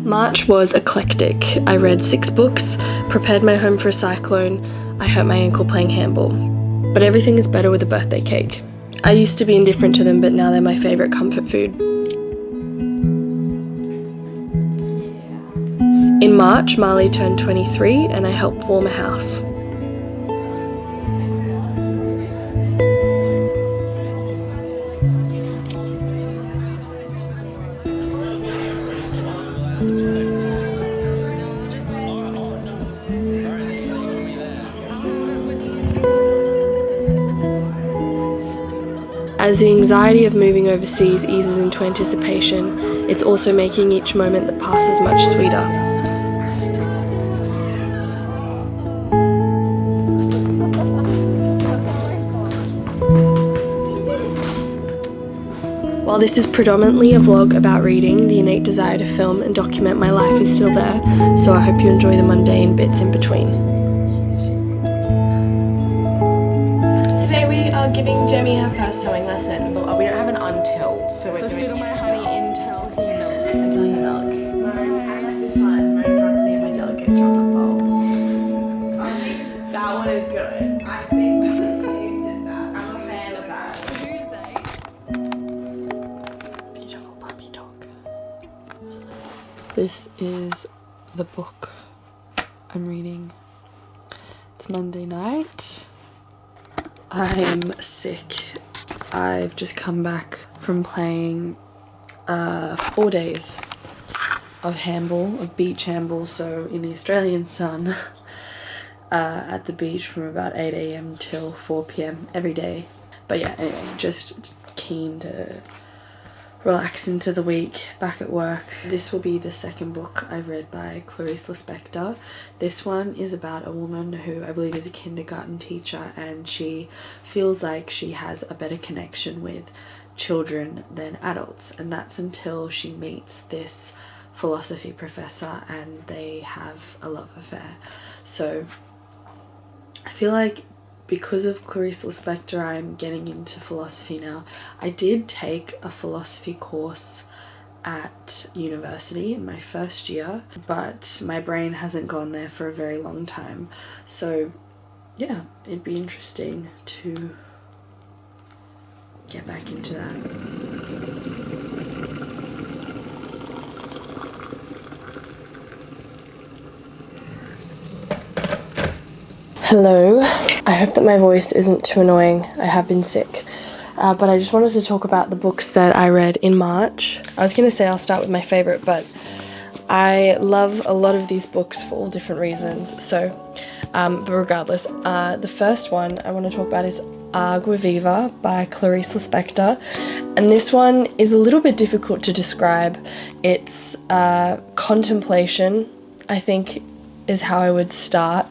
March was eclectic. I read 6 books, prepared my home for a cyclone, I hurt my ankle playing handball. But everything is better with a birthday cake. I used to be indifferent to them, but now they're my favourite comfort food. In March, Marley turned 23 and I helped warm a house. As the anxiety of moving overseas eases into anticipation, it's also making each moment that passes much sweeter. While this is predominantly a vlog about reading, the innate desire to film and document my life is still there, so I hope you enjoy the mundane bits in between. Giving Jemmy her first sewing lesson. We don't have an until, so we're doing fiddle my honey until he milk. until you milk. No, I like this one. My broccoli and my delicate chocolate bowl. That one is good. I think you did that. I'm a fan of that. Tuesday. Beautiful puppy dog. This is the book I'm reading. It's Monday night. I am sick. I've just come back from playing 4 days of handball, of beach handball, so in the Australian sun, at the beach from about 8 AM till 4 PM every day. But yeah, anyway, just keen to relax into the week, back at work. This will be the second book I've read by Clarice Lispector. This one is about a woman who I believe is a kindergarten teacher, and she feels like she has a better connection with children than adults, and that's until she meets this philosophy professor and they have a love affair. So I feel like because of Clarice Lispector, I'm getting into philosophy now. I did take a philosophy course at university in my first year, but my brain hasn't gone there for a very long time. So yeah, it'd be interesting to get back into that. Hello, I hope that my voice isn't too annoying. I have been sick, but I just wanted to talk about the books that I read in March. I was going to say I'll start with my favourite, but I love a lot of these books for all different reasons, so, but regardless, the first one I want to talk about is Agua Viva by Clarice Lispector, and this one is a little bit difficult to describe. It's contemplation, I think, is how I would start.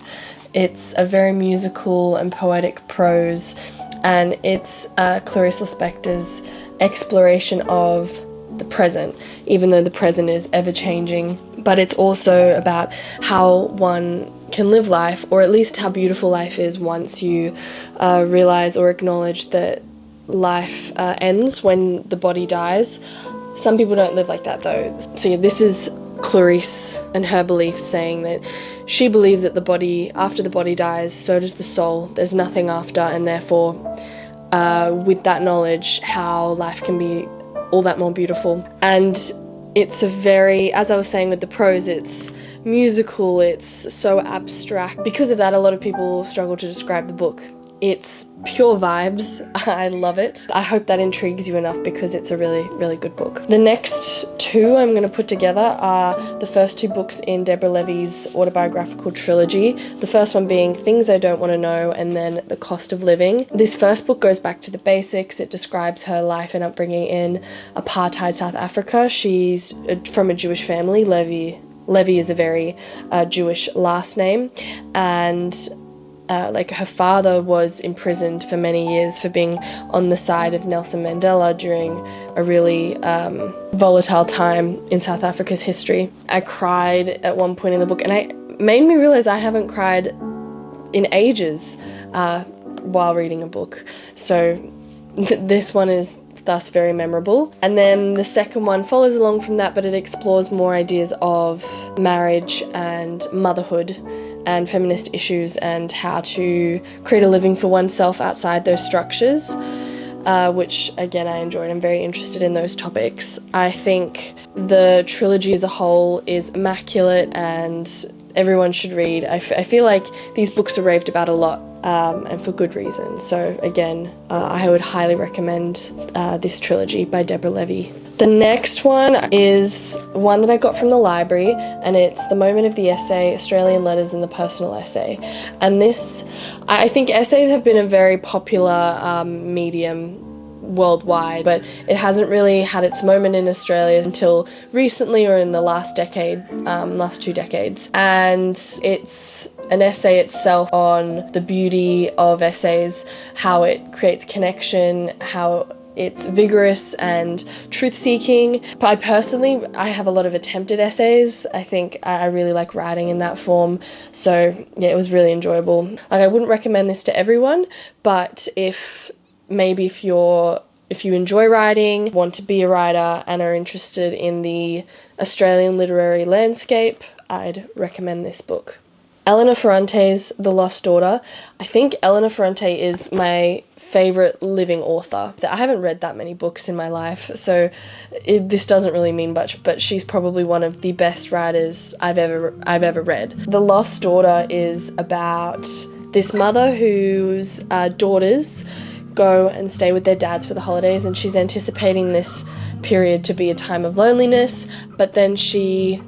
It's a very musical and poetic prose, and it's Clarice Lispector's exploration of the present, even though the present is ever-changing. But it's also about how one can live life, or at least how beautiful life is once you realise or acknowledge that life ends when the body dies. Some people don't live like that though. So yeah, this is Clarice and her beliefs, saying that she believes that the body, after the body dies, so does the soul. There's nothing after, and therefore with that knowledge, how life can be all that more beautiful. And it's a very, as I was saying with the prose, it's musical, it's so abstract. Because of that, a lot of people struggle to describe the book. It's pure vibes. I love it. I hope that intrigues you enough, because it's a really, really good book. The next two I'm going to put together are the first 2 books in Deborah Levy's autobiographical trilogy. The first one being Things I Don't Want to Know, and then The Cost of Living. This first book goes back to the basics. It describes her life and upbringing in apartheid South Africa. She's from a Jewish family. Levy is a very Jewish last name, and like her father was imprisoned for many years for being on the side of Nelson Mandela during a really volatile time in South Africa's history. I cried at one point in the book, and it made me realise I haven't cried in ages. while reading a book. So this one is thus very memorable. And then the second one follows along from that, but it explores more ideas of marriage and motherhood and feminist issues and how to create a living for oneself outside those structures, which again I enjoyed. I'm very interested in those topics. I think the trilogy as a whole is immaculate and everyone should read. I feel like these books are raved about a lot, and for good reason. So again, I would highly recommend this trilogy by Deborah Levy. The next one is one that I got from the library, and it's The Moment of the Essay, Australian Letters and the Personal Essay. And this, I think essays have been a very popular medium worldwide, but it hasn't really had its moment in Australia until recently, or in the last decade, last 2 decades. And it's an essay itself on the beauty of essays, how it creates connection, how it's vigorous and truth-seeking. I have a lot of attempted essays. I think I really like writing in that form. So yeah, it was really enjoyable. Like, I wouldn't recommend this to everyone, but if you enjoy writing, want to be a writer, and are interested in the Australian literary landscape, I'd recommend this book. Elena Ferrante's The Lost Daughter. I think Elena Ferrante is my favourite living author. I haven't read that many books in my life, so this doesn't really mean much, but she's probably one of the best writers I've ever read. The Lost Daughter is about this mother whose daughters go and stay with their dads for the holidays, and she's anticipating this period to be a time of loneliness, but then she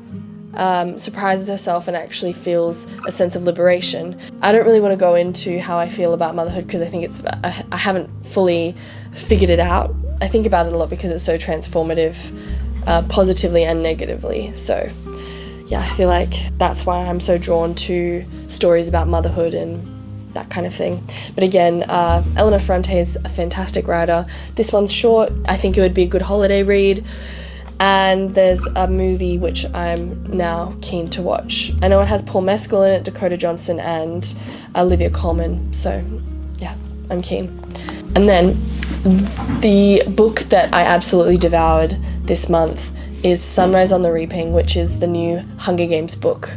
surprises herself and actually feels a sense of liberation. I don't really want to go into how I feel about motherhood because I think I haven't fully figured it out. I think about it a lot because it's so transformative, positively and negatively. So yeah, I feel like that's why I'm so drawn to stories about motherhood and that kind of thing. But again, Elena Ferrante is a fantastic writer. This one's short. I think it would be a good holiday read. And there's a movie which I'm now keen to watch. I know it has Paul Mescal in it, Dakota Johnson and Olivia Colman. So yeah, I'm keen. And then the book that I absolutely devoured this month is Sunrise on the Reaping, which is the new Hunger Games book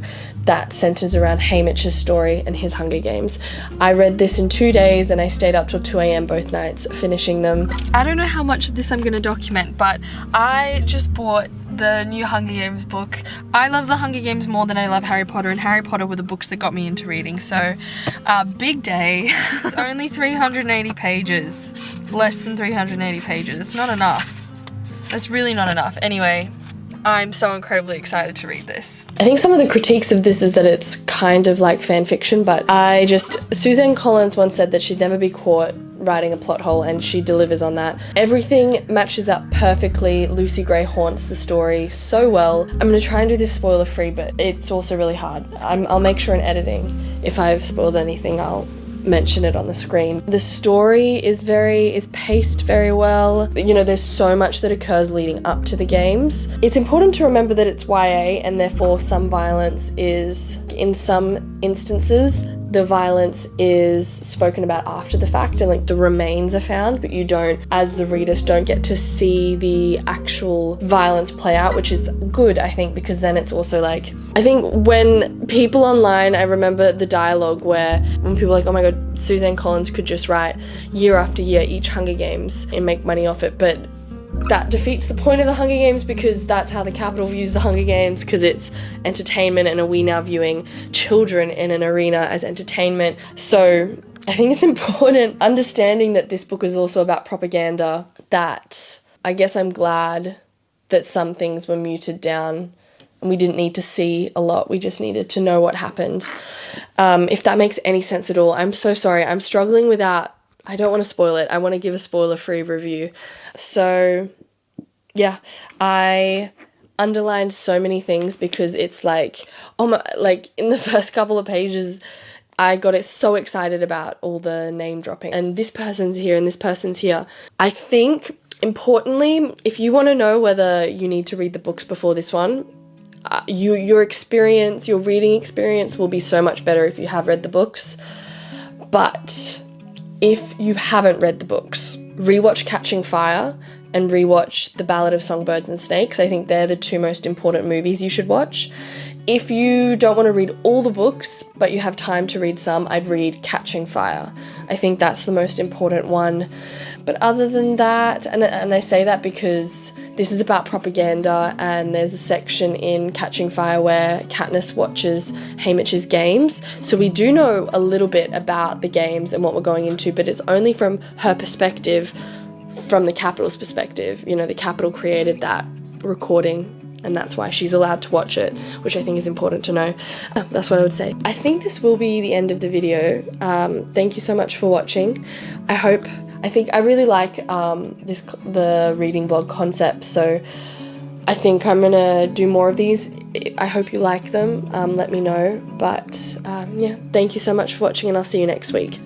that centres around Haymitch's story and his Hunger Games. I read this in 2 days and I stayed up till 2 a.m. both nights finishing them. I don't know how much of this I'm going to document, but I just bought the new Hunger Games book. I love the Hunger Games more than I love Harry Potter, and Harry Potter were the books that got me into reading, so big day. It's only 380 pages. Less than 380 pages. It's not enough. It's really not enough. Anyway, I'm so incredibly excited to read this. I think some of the critiques of this is that it's kind of like fan fiction, but Suzanne Collins once said that she'd never be caught writing a plot hole, and she delivers on that. Everything matches up perfectly. Lucy Gray haunts the story so well. I'm going to try and do this spoiler free, but it's also really hard. I'll make sure in editing, if I've spoiled anything, I'll mention it on the screen. The story is paced very well. You know, there's so much that occurs leading up to the games. It's important to remember that it's YA, and therefore some violence is, in some instances, the violence is spoken about after the fact, and like the remains are found, but you don't, as the readers, don't get to see the actual violence play out, which is good, I think, because then it's also like, I think when people online, I remember the dialogue where when people are like, oh my god, Suzanne Collins could just write year after year each Hunger Games and make money off it, but that defeats the point of the Hunger Games, because that's how the Capitol views the Hunger Games, because it's entertainment, and are we now viewing children in an arena as entertainment? So I think it's important understanding that this book is also about propaganda, that I guess I'm glad that some things were muted down and we didn't need to see a lot, we just needed to know what happened. If that makes any sense at all. I'm so sorry, I'm struggling without, I don't want to spoil it. I want to give a spoiler-free review. So, yeah, I underlined so many things because it's like, oh my, like in the first couple of pages, I got it so excited about all the name dropping. And this person's here and this person's here. I think, importantly, if you want to know whether you need to read the books before this one, your experience, your reading experience will be so much better if you have read the books. But if you haven't read the books, rewatch Catching Fire and rewatch The Ballad of Songbirds and Snakes. I think they're the two most important movies you should watch. If you don't want to read all the books, but you have time to read some, I'd read Catching Fire. I think that's the most important one. But other than that, and I say that because this is about propaganda, and there's a section in Catching Fire where Katniss watches Haymitch's games. So we do know a little bit about the games and what we're going into, but it's only from her perspective, from the Capitol's perspective. You know, the Capitol created that recording, and that's why she's allowed to watch it, which I think is important to know. That's what I would say. I think this will be the end of the video. Thank you so much for watching. I really like the reading vlog concept, so I think I'm gonna do more of these. I hope you like them. Let me know. But yeah, thank you so much for watching, and I'll see you next week.